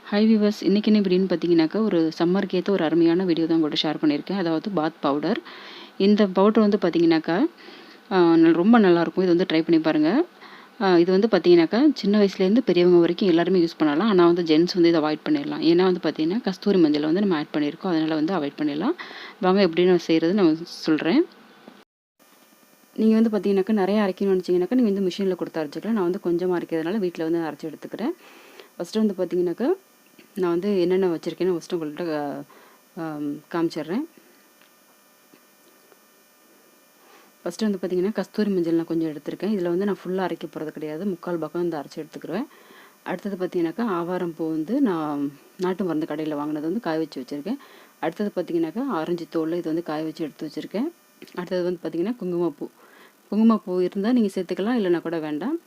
High viewers, இன்றைக்கி என்ன வீடியோன்னு பார்த்தீங்கன்னாக்கா, ஒரு சம்மருக்கு ஏற்ற ஒரு அருமையான வீடியோ தான் உங்கள்கிட்ட ஷேர் பண்ணியிருக்கேன். அதாவது பாத் பவுடர். இந்த பவுடர் வந்து பார்த்தீங்கன்னாக்கா ரொம்ப நல்லாயிருக்கும். இது வந்து ட்ரை பண்ணி பாருங்கள். இது வந்து பார்த்தீங்கன்னாக்கா சின்ன வயசுலேருந்து பெரியவங்க வரைக்கும் எல்லாருமே யூஸ் பண்ணலாம். ஆனால் வந்து ஜென்ஸ் வந்து இதை அவாய்ட் பண்ணிடலாம். ஏன்னா வந்து பார்த்தீங்கன்னா கஸ்தூரி மஞ்சள் வந்து நம்ம ஆட் பண்ணியிருக்கோம். அதனால் வந்து அவாய்ட் பண்ணிடலாம். வாங்க எப்படின்னு செய்கிறது நான் சொல்கிறேன். நீங்கள் வந்து பார்த்தீங்கன்னாக்கா நிறையா அரைக்கணும்னு நினச்சிங்கனாக்கா நீங்கள் வந்து மிஷினில் கொடுத்து அரைச்சிக்கலாம். நான் வந்து கொஞ்சமாக அரைக்கிறதுனால வீட்டில் வந்து அரைச்சி எடுத்துக்கிறேன். ஃபஸ்ட்டு வந்து பார்த்தீங்கன்னாக்கா நான் வந்து என்னென்ன வச்சுருக்கேன்னு ஃபஸ்ட்டு உங்கள்கிட்ட காமிச்சிட்றேன். ஃபஸ்ட்டு வந்து பார்த்திங்கன்னா கஸ்தூரி மஞ்சள் நான் கொஞ்சம் எடுத்திருக்கேன். இதில் வந்து நான் ஃபுல்லாக அரைக்க போகிறது கிடையாது, முக்கால் பக்கம் வந்து அரைச்சி எடுத்துக்கிறேன். அடுத்தது பார்த்திங்கனாக்கா ஆவாரம் பூ வந்து நான் நாட்டு மருந்து கடையில் வாங்கினது வந்து காய வச்சு வச்சுருக்கேன். அடுத்தது பார்த்திங்கனாக்கா ஆரஞ்சு தோல், இது வந்து காய வச்சு எடுத்து வச்சுருக்கேன். அடுத்தது வந்து பார்த்திங்கன்னா குங்குமப்பூ இருந்தால் நீங்கள் சேர்த்துக்கலாம், இல்லைன்னா கூட வேண்டாம்,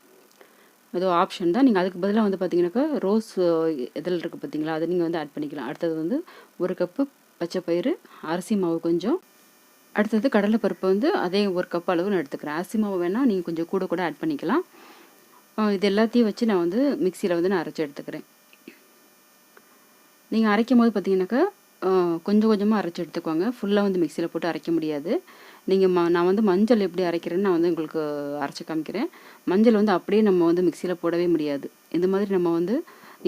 அது ஆப்ஷன் தான். நீங்கள் அதுக்கு பதிலாக வந்து பார்த்தீங்கன்னாக்கா ரோஸ் இதில் இருக்குது பார்த்தீங்களா, அதை நீங்கள் வந்து ஆட் பண்ணிக்கலாம். அடுத்தது வந்து 1 கப்பு பச்சை பயிறு, அரிசி மாவு கொஞ்சம், அடுத்தது கடலைப்பருப்பு வந்து அதே 1 கப் அளவு நான் எடுத்துக்கிறேன். அரிசி மாவு வேணால் நீங்கள் கொஞ்சம் கூட ஆட் பண்ணிக்கலாம். இது எல்லாத்தையும் வச்சு நான் வந்து மிக்சியில் வந்து நான் அரைச்சி எடுத்துக்கிறேன். நீங்கள் அரைக்கும் போது பார்த்தீங்கன்னாக்கா கொஞ்சம் கொஞ்சமாக அரைச்சி எடுத்துக்கோங்க. ஃபுல்லாக வந்து மிக்சியில் போட்டு அரைக்க முடியாது. நீங்கள் நான் வந்து மஞ்சள் எப்படி அரைக்கிறேன்னு நான் வந்து உங்களுக்கு அரைச்சி காமிக்கிறேன். மஞ்சள் வந்து அப்படியே நம்ம வந்து மிக்சியில் போடவே முடியாது. இந்த மாதிரி நம்ம வந்து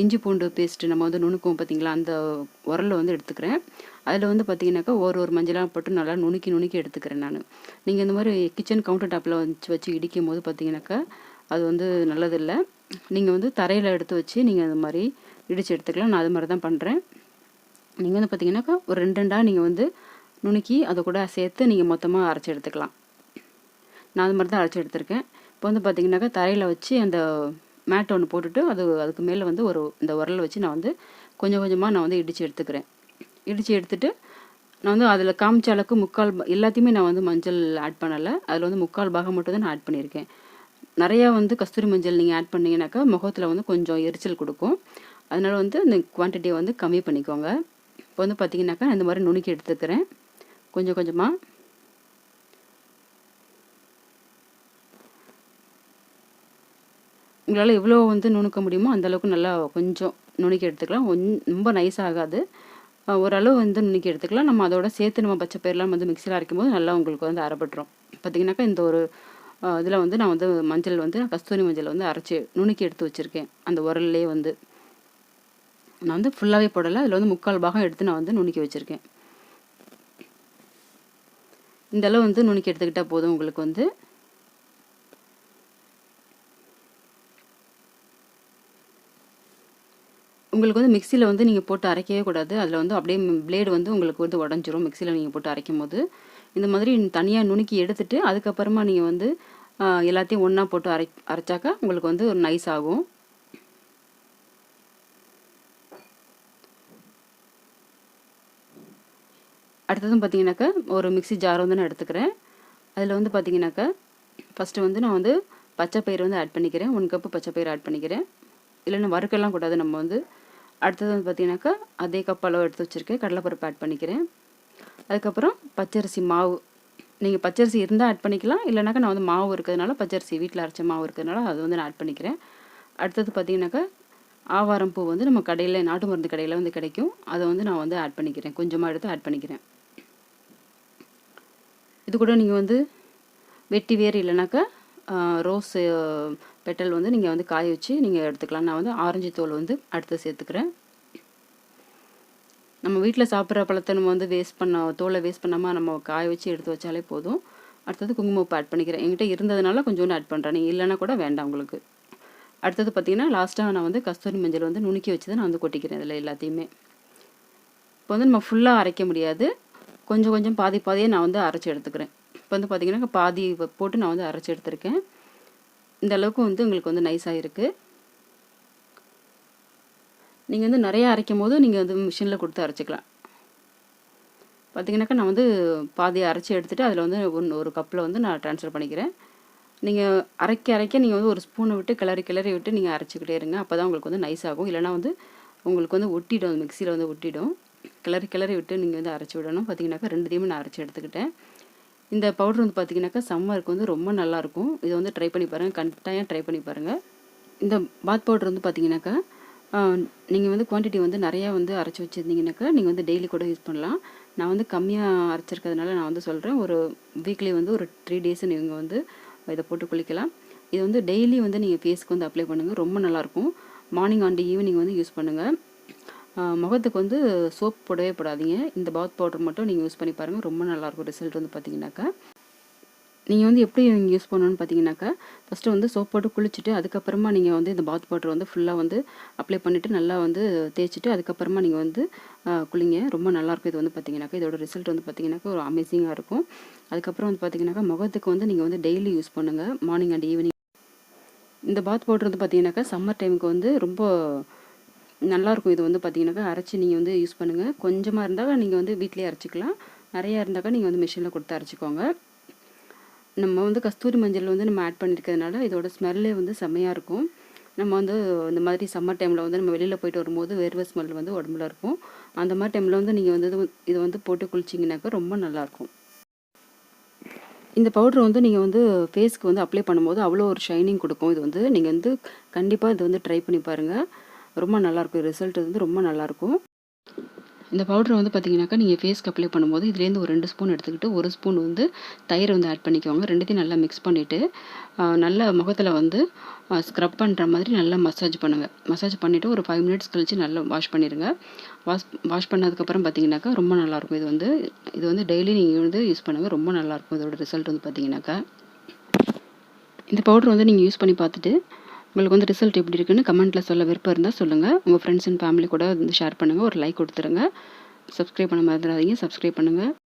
இஞ்சி பூண்டு பேஸ்ட்டு நம்ம வந்து நுணுக்குவோம் பார்த்தீங்களா, அந்த உரலில் வந்து எடுத்துக்கிறேன். அதில் வந்து பார்த்தீங்கன்னாக்கா ஒரு மஞ்சளாக போட்டு நல்லா நுணுக்கி எடுத்துக்கிறேன் நான். நீங்கள் இந்த மாதிரி கிச்சன் கவுண்டர் டாப்பில் வச்சு இடிக்கும் போது பார்த்தீங்கன்னாக்கா அது வந்து நல்லதில்லை. நீங்கள் வந்து தரையில் எடுத்து வச்சு நீங்கள் அந்த மாதிரி இடித்து எடுத்துக்கலாம். நான் அது மாதிரி தான் பண்ணுறேன். நீங்கள் வந்து பார்த்தீங்கன்னாக்கா ஒரு 2 நீங்கள் வந்து நுணுக்கி அதை கூட சேர்த்து நீங்கள் மொத்தமாக அரைச்சி எடுத்துக்கலாம். நான் அது மாதிரி தான் அரைச்சி எடுத்திருக்கேன். இப்போ வந்து பார்த்தீங்கன்னாக்கா தரையில் வச்சு அந்த மேட் ஒன்று போட்டுட்டு அதுக்கு மேலே வந்து இந்த உரலை வச்சு நான் வந்து கொஞ்சம் கொஞ்சமாக நான் வந்து இடித்து எடுத்துக்கிறேன். இடித்து எடுத்துகிட்டு நான் வந்து அதில் காமிச்ச அளவுக்கு எல்லாத்தையுமே நான் வந்து மஞ்சள் ஆட் பண்ணலை. அதில் வந்து 3/4 பாகம் மட்டும் தான் நான் ஆட் பண்ணியிருக்கேன். நிறையா வந்து கஸ்தூரி மஞ்சள் நீங்கள் ஆட் பண்ணிங்கனாக்கா முகத்தில் வந்து கொஞ்சம் எரிச்சல் கொடுக்கும். அதனால் வந்து இந்த குவான்டிட்டியை வந்து கம்மி பண்ணிக்கோங்க. இப்போ வந்து பார்த்தீங்கன்னாக்கா இந்த மாதிரி நுணுக்கி எடுத்துக்கிறேன் கொஞ்சம் கொஞ்சமாக. உங்களால் எவ்வளோ வந்து நுணுக்க முடியுமோ அந்தளவுக்கு நல்லா கொஞ்சம் நுணுக்கி எடுத்துக்கலாம். ரொம்ப நைஸாக ஆகாது, ஓரளவு வந்து நுணுக்கி எடுத்துக்கலாம். நம்ம அதோட சேர்த்து நம்ம பச்சை பயிரெலாம் வந்து மிக்சியில் அரைக்கும் போது நல்லா உங்களுக்கு வந்து அரைப்பட்டுரும். பார்த்திங்கனாக்கா இந்த ஒரு இதில் வந்து நான் வந்து மஞ்சள் வந்து கஸ்தூரி மஞ்சள் வந்து அரைச்சி நுணுக்கி எடுத்து வச்சுருக்கேன். அந்த உரல்லே வந்து நான் வந்து ஃபுல்லாகவே போடலை, அதில் வந்து 3/4 பாகம் எடுத்து நான் வந்து நுணுக்கி வச்சுருக்கேன். இந்த அளவு வந்து நுணுக்கி எடுத்துக்கிட்டால் போதும் உங்களுக்கு வந்து. உங்களுக்கு வந்து மிக்சியில் வந்து நீங்கள் போட்டு அரைக்கவே கூடாது. அதில் வந்து அப்படியே பிளேடு வந்து உங்களுக்கு வந்து உடஞ்சிரும் மிக்சியில் நீங்கள் போட்டு அரைக்கும் போது. இந்த மாதிரி தனியாக நுணுக்கி எடுத்துகிட்டு அதுக்கப்புறமா நீங்கள் வந்து எல்லாத்தையும் ஒன்றா போட்டு அரைச்சாக்கா உங்களுக்கு வந்து ஒரு நைஸ் ஆகும். அடுத்ததும் பார்த்தீங்கன்னாக்கா ஒரு மிக்சி ஜார் வந்து நான் எடுத்துக்கிறேன். அதில் வந்து பார்த்தீங்கன்னாக்கா ஃபஸ்ட்டு வந்து நான் வந்து பச்சை பயிறு வந்து ஆட் பண்ணிக்கிறேன். 1 கப்பு பச்சை பயிறு ஆட் பண்ணிக்கிறேன். இல்லைன்னா வறுக்கலாம் கூடாது நம்ம வந்து. அடுத்தது வந்து பார்த்தீங்கன்னாக்கா அதே கப் அளவு எடுத்து வச்சுருக்கேன். கடலைப்பருப்பு ஆட் பண்ணிக்கிறேன். அதுக்கப்புறம் பச்சரிசி மாவு, நீங்கள் பச்சரிசி இருந்தால் ஆட் பண்ணிக்கலாம், இல்லைனாக்கா நான் வந்து மாவு இருக்கிறதுனால பச்சரிசி வீட்டில் அரைச்ச மாவு இருக்கிறதுனால அது வந்து நான் ஆட் பண்ணிக்கிறேன். அடுத்தது பார்த்தீங்கன்னாக்கா ஆவாரம் பூ வந்து நம்ம கடையில் நாட்டு மருந்து கடையில் வந்து கிடைக்கும், அதை வந்து நான் வந்து ஆட் பண்ணிக்கிறேன். கொஞ்சமாக எடுத்து ஆட் பண்ணிக்கிறேன். இது கூட நீங்கள் வந்து வெட்டி வேர் இல்லைனாக்கா ரோஸ் பெட்டல் வந்து நீங்கள் வந்து காய வச்சு நீங்கள் எடுத்துக்கலாம். நான் வந்து ஆரஞ்சு தோல் வந்து அடுத்து சேர்த்துக்கிறேன். நம்ம வீட்டில் சாப்பிட்ற பழத்தை நம்ம வந்து தோலை வேஸ்ட் பண்ணாமல் நம்ம காய வச்சு எடுத்து வச்சாலே போதும். அடுத்தது குங்குமப்பூ ஆட் பண்ணிக்கிறேன். என்கிட்ட இருந்ததுனால கொஞ்சோண்டு ஆட் பண்ணுறேன், நீங்கள் இல்லைன்னா கூட வேண்டாம் உங்களுக்கு. அடுத்தது பார்த்திங்கன்னா லாஸ்ட்டாக நான் வந்து கஸ்தூரி மஞ்சள் வந்து நுணுக்கி வச்சு தான் நான் வந்து கொட்டிக்கிறேன் இதில் எல்லாத்தையுமே. இப்போ வந்து நம்ம ஃபுல்லாக அரைக்க முடியாது, கொஞ்சம் பாதியே நான் வந்து அரைச்சி எடுத்துக்கிறேன். இப்போ வந்து பார்த்திங்கன்னா பாதி போட்டு நான் வந்து அரைச்சி எடுத்துருக்கேன். இந்த அளவுக்கு வந்து உங்களுக்கு வந்து நைஸாக இருக்குது. நீங்கள் வந்து நிறையா அரைக்கும் போது நீங்கள் வந்து மிஷினில் கொடுத்து அரைச்சிக்கலாம். பார்த்திங்கனாக்கா நான் வந்து பாதி அரைச்சி எடுத்துகிட்டு அதில் வந்து ஒரு கப்பில் வந்து நான் ட்ரான்ஸ்ஃபர் பண்ணிக்கிறேன். நீங்கள் அரைக்க நீங்கள் வந்து ஒரு ஸ்பூனை விட்டு கிளறி விட்டு நீங்கள் அரைச்சிக்கிட்டே இருங்க. அப்போ தான் உங்களுக்கு வந்து நைஸ் ஆகும். இல்லைனா வந்து உங்களுக்கு வந்து ஒட்டிடும், மிக்சியில் வந்து ஒட்டிடும். கிளறி விட்டு நீங்கள் வந்து அரைச்சி விடணும். பார்த்திங்கனாக்கா 2த்தையுமே நான் அரைச்சி எடுத்துக்கிட்டேன். இந்த பவுடர் வந்து பார்த்திங்கனாக்கா சம்மருக்கு வந்து ரொம்ப நல்லாயிருக்கும். இதை வந்து ட்ரை பண்ணி பாருங்கள், கட்டாயம் ட்ரை பண்ணி பாருங்கள். இந்த பாத் பவுடர் வந்து பார்த்திங்கனாக்கா நீங்கள் வந்து குவான்டிட்டி வந்து நிறையா வந்து அரைச்சி வச்சுருந்தீங்கன்னாக்கா நீங்கள் வந்து டெய்லி கூட யூஸ் பண்ணலாம். நான் வந்து கம்மியாக அரைச்சிருக்கிறதுனால நான் வந்து சொல்கிறேன், ஒரு வீக்லி வந்து ஒரு 3 டேஸ் நீங்கள் வந்து இதை போட்டு குளிக்கலாம். இது வந்து டெய்லி வந்து நீங்கள் ஃபேஸ்க்கு வந்து அப்ளை பண்ணுங்கள், ரொம்ப நல்லாயிருக்கும். மார்னிங் அண்ட் ஈவினிங் வந்து யூஸ் பண்ணுங்கள். முகத்துக்கு வந்து சோப் போடவே போடாதீங்க, இந்த பாத் பவுடர் மட்டும் நீங்கள் யூஸ் பண்ணி பாருங்கள், ரொம்ப நல்லாயிருக்கும். ரிசல்ட் வந்து பார்த்தீங்கன்னாக்கா நீங்கள் வந்து எப்படி நீங்கள் யூஸ் பண்ணணும்னு பார்த்தீங்கன்னாக்கா, ஃபஸ்ட்டு வந்து சோப் போட்டு குளிச்சுட்டு அதுக்கப்புறமா நீங்கள் வந்து இந்த பாத் பவுடர் வந்து ஃபுல்லாக வந்து அப்ளை பண்ணிவிட்டு நல்லா வந்து தேய்ச்சிட்டு அதுக்கப்புறமா நீங்கள் வந்து குளிங்க. ரொம்ப நல்லாயிருக்கும். இது வந்து பார்த்தீங்கன்னாக்கா இதோட ரிசல்ட் வந்து பார்த்தீங்கன்னாக்கா ஒரு அமேசிங்காக இருக்கும். அதுக்கப்புறம் வந்து பார்த்தீங்கன்னாக்கா முகத்துக்கு வந்து நீங்கள் வந்து டெய்லி யூஸ் பண்ணுங்கள், மார்னிங் அண்ட் ஈவினிங். இந்த பாத் பவுடர் வந்து பார்த்தீங்கன்னாக்கா சம்மர் டைமுக்கு வந்து ரொம்ப நல்லாயிருக்கும். இது வந்து பார்த்தீங்கன்னாக்கா அரைச்சி நீங்கள் வந்து யூஸ் பண்ணுங்கள். கொஞ்சமாக இருந்தால் நீங்கள் வந்து வீட்டிலேயே அரைச்சிக்கலாம், நிறையா இருந்தாக்கா நீங்கள் வந்து மிஷினில் கொடுத்து அரைச்சிக்கோங்க. நம்ம வந்து கஸ்தூரி மஞ்சள் வந்து நம்ம ஆட் பண்ணியிருக்கிறதுனால இதோட ஸ்மெல்லே வந்து செம்மையாக இருக்கும். நம்ம வந்து இந்த மாதிரி சம்மர் டைமில் வந்து நம்ம வெளியில் போயிட்டு வரும்போது வேர்வை ஸ்மெல் வந்து உடம்புல இருக்கும். அந்த மாதிரி டைமில் வந்து நீங்கள் வந்து இதை வந்து போட்டு குளிச்சிங்கனாக்கா ரொம்ப நல்லாயிருக்கும். இந்த பவுட்ரு வந்து நீங்கள் வந்து ஃபேஸ்க்கு வந்து அப்ளை பண்ணும்போது அவ்வளோ ஒரு ஷைனிங் கொடுக்கும். இது வந்து நீங்கள் வந்து கண்டிப்பாக இது வந்து ட்ரை பண்ணி பாருங்கள், ரொம்ப நல்லாயிருக்கும். ரிசல்ட் வந்து ரொம்ப நல்லாயிருக்கும். இந்த பவுடர் வந்து பார்த்தீங்கன்னாக்கா நீங்கள் ஃபேஸ்க்கு அப்ளை பண்ணும்போது இதுலேருந்து ஒரு 2 ஸ்பூன் எடுத்துக்கிட்டு 1 ஸ்பூன் வந்து தயிர் வந்து ஆட் பண்ணிக்கோங்க. ரெண்டுத்தையும் நல்லா மிக்ஸ் பண்ணிவிட்டு நல்லா முகத்தில் வந்து ஸ்க்ரப் பண்ணுற மாதிரி நல்லா மசாஜ் பண்ணுங்கள். மசாஜ் பண்ணிவிட்டு ஒரு 5 மினிட்ஸ் கழித்து நல்லா வாஷ் பண்ணிடுங்க. வாஷ் பண்ணதுக்கப்புறம் பார்த்தீங்கன்னாக்கா ரொம்ப நல்லாயிருக்கும். இது வந்து டெய்லி நீங்கள் வந்து யூஸ் பண்ணுங்கள், ரொம்ப நல்லாயிருக்கும். இதோட ரிசல்ட் வந்து பார்த்தீங்கன்னாக்கா இந்த பவுடர் வந்து நீங்கள் யூஸ் பண்ணி பார்த்துட்டு உங்களுக்கு வந்து ரிசல்ட் எப்படி இருக்குன்னு கமெண்ட்டில் சொல்ல விருப்பம் இருந்தால் சொல்லுங்கள். உங்கள் ஃப்ரெண்ட்ஸ் அண்ட் ஃபேமிலி கூட வந்து ஷேர் பண்ணுங்கள், ஒரு லைக் கொடுத்துருங்க. சப்ஸ்கிரைப் பண்ண மறந்துடாதீங்க, சப்ஸ்கிரைப் பண்ணுங்கள்.